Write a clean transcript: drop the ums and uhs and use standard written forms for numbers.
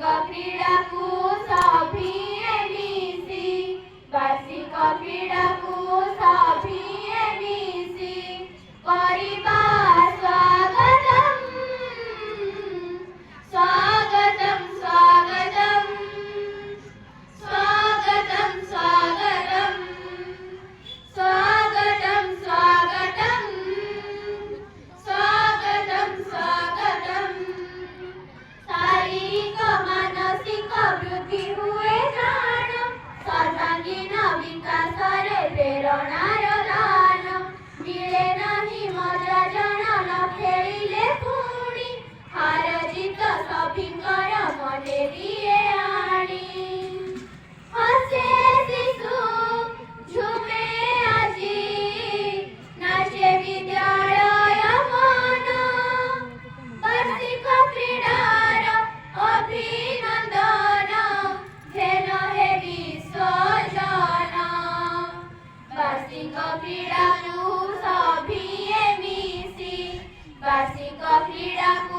क्रीडाकू सभिए मिसी वार्षिक क्रीडाकू सभिए मिसी करिबा स्वागतम स्वागतम स्वागतम स्वागतम स्वागतम स्वागतम स्वागतम स्वागतम स्वागतम शारीरिक मानसिक वृद्धि हुए जान सर्वांगीण विकास रे प्रेरणार दान मिले नहीं मजा जन न खेलिले पुणी हार जीत सभिंकर मने दिए आनी हसे शिशु झुमे आजी नाचे विद्यालय मन वार्षिक क्रीडार अभिनंदन धेन हे विसर्जन वार्षिक क्रीडाकू सभिए मिसी वार्षिक क्रीडाकू